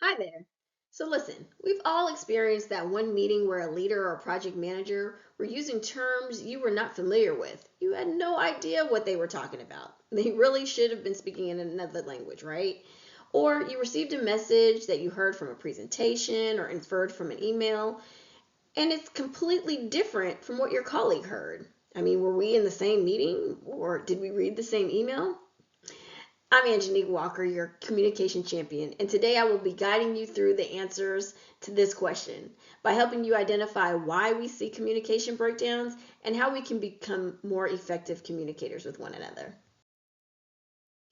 Hi there. So listen, we've all experienced that one meeting where a leader or project manager were using terms you were not familiar with. You had no idea what they were talking about. They really should have been speaking in another language, right? Or you received a message that you heard from a presentation or inferred from an email, and it's completely different from what your colleague heard. I mean, were we in the same meeting or did we read the same email? I'm Angenique Walker, your communication champion, and today I will be guiding you through the answers to this question by helping you identify why we see communication breakdowns and how we can become more effective communicators with one another.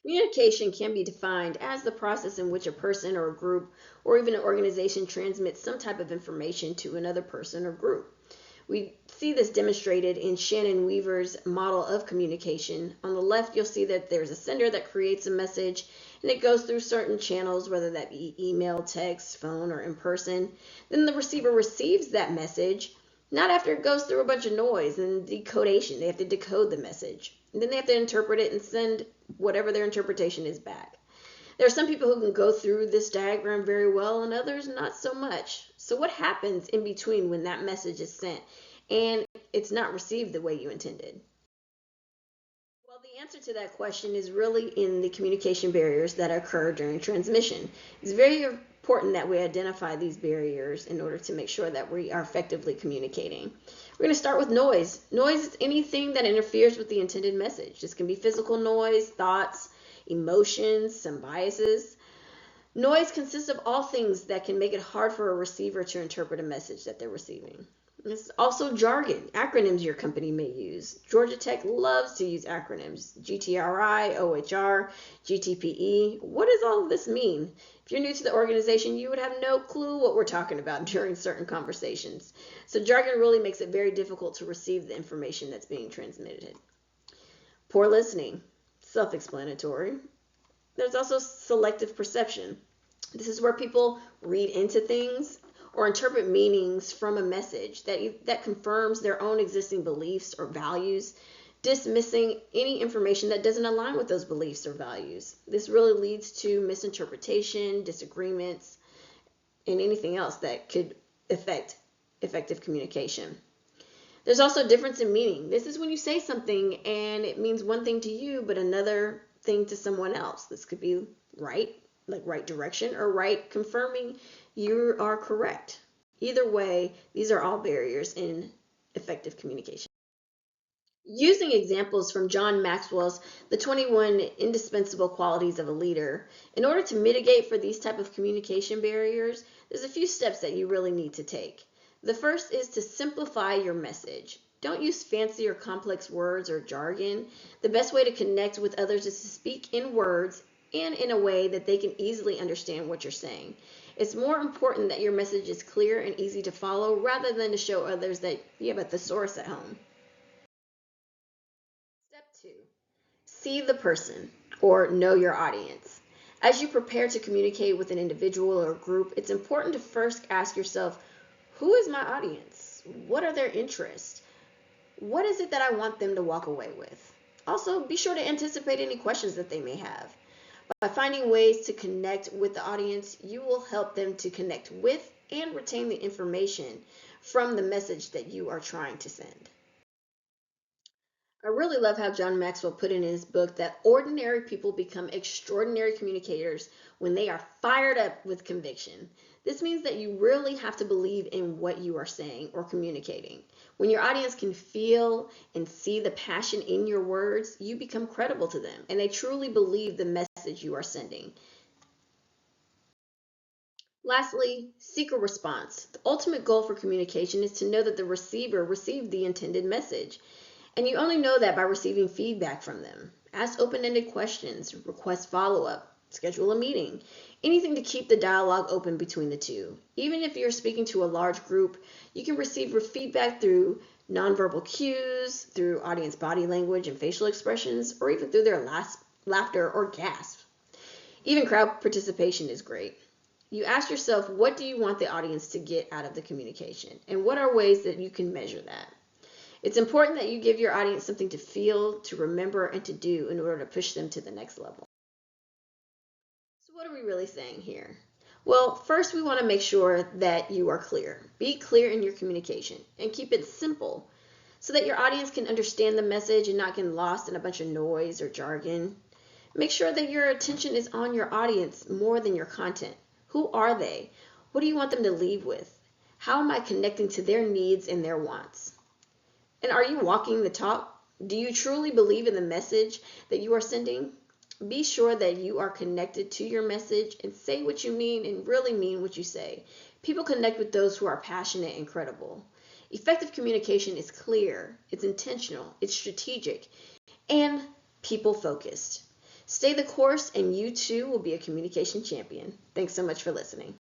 Communication can be defined as the process in which a person or a group or even an organization transmits some type of information to another person or group. We see this demonstrated in Shannon Weaver's model of communication. On the left, you'll see that there's a sender that creates a message and it goes through certain channels, whether that be email, text, phone, or in person. Then the receiver receives that message, not after it goes through a bunch of noise and decodation. They have to decode the message. And then they have to interpret it and send whatever their interpretation is back. There are some people who can go through this diagram very well and others not so much. So what happens in between when that message is sent and it's not received the way you intended? Well, the answer to that question is really in the communication barriers that occur during transmission. It's very important that we identify these barriers in order to make sure that we are effectively communicating. We're going to start with noise. Noise is anything that interferes with the intended message. This can be physical noise, thoughts, emotions, some biases. Noise consists of all things that can make it hard for a receiver to interpret a message that they're receiving. It's also jargon, acronyms your company may use. Georgia Tech loves to use acronyms. GTRI, OHR, GTPE. What does all of this mean? If you're new to the organization, you would have no clue what we're talking about during certain conversations. So jargon really makes it very difficult to receive the information that's being transmitted. Poor listening, self-explanatory. There's also selective perception. This is where people read into things or interpret meanings from a message that confirms their own existing beliefs or values, dismissing any information that doesn't align with those beliefs or values. This really leads to misinterpretation, disagreements, and anything else that could affect effective communication. There's also a difference in meaning. This is when you say something and it means one thing to you, but another thing to someone else. This could be right, like right direction, or right confirming you are correct. Either way, these are all barriers in effective communication. Using examples from John Maxwell's The 21 Indispensable Qualities of a Leader, in order to mitigate for these type of communication barriers, there's a few steps that you really need to take. The first is to simplify your message. Don't use fancy or complex words or jargon. The best way to connect with others is to speak in words and in a way that they can easily understand what you're saying. It's more important that your message is clear and easy to follow rather than to show others that you have a thesaurus at home. Step 2. See the person or know your audience. As you prepare to communicate with an individual or group, it's important to first ask yourself, who is my audience? What are their interests? What is it that I want them to walk away with? Also, be sure to anticipate any questions that they may have. By finding ways to connect with the audience, you will help them to connect with and retain the information from the message that you are trying to send. I really love how John Maxwell put in his book that ordinary people become extraordinary communicators when they are fired up with conviction. This means that you really have to believe in what you are saying or communicating. When your audience can feel and see the passion in your words, you become credible to them and they truly believe the message you are sending. Lastly, seek a response. The ultimate goal for communication is to know that the receiver received the intended message. And you only know that by receiving feedback from them. Ask open ended questions, request follow up, schedule a meeting, anything to keep the dialogue open between the two. Even if you're speaking to a large group, you can receive feedback through nonverbal cues, through audience body language and facial expressions, or even through their laughter or gasp. Even crowd participation is great. You ask yourself, what do you want the audience to get out of the communication? And what are ways that you can measure that? It's important that you give your audience something to feel, to remember, and to do in order to push them to the next level. So, what are we really saying here? Well, first we want to make sure that you are clear. Be clear in your communication and keep it simple so that your audience can understand the message and not get lost in a bunch of noise or jargon. Make sure that your attention is on your audience more than your content. Who are they? What do you want them to leave with? How am I connecting to their needs and their wants? And are you walking the talk? Do you truly believe in the message that you are sending? Be sure that you are connected to your message and say what you mean and really mean what you say. People connect with those who are passionate and credible. Effective communication is clear, it's intentional, it's strategic, and people focused. Stay the course, and you too will be a communication champion. Thanks so much for listening.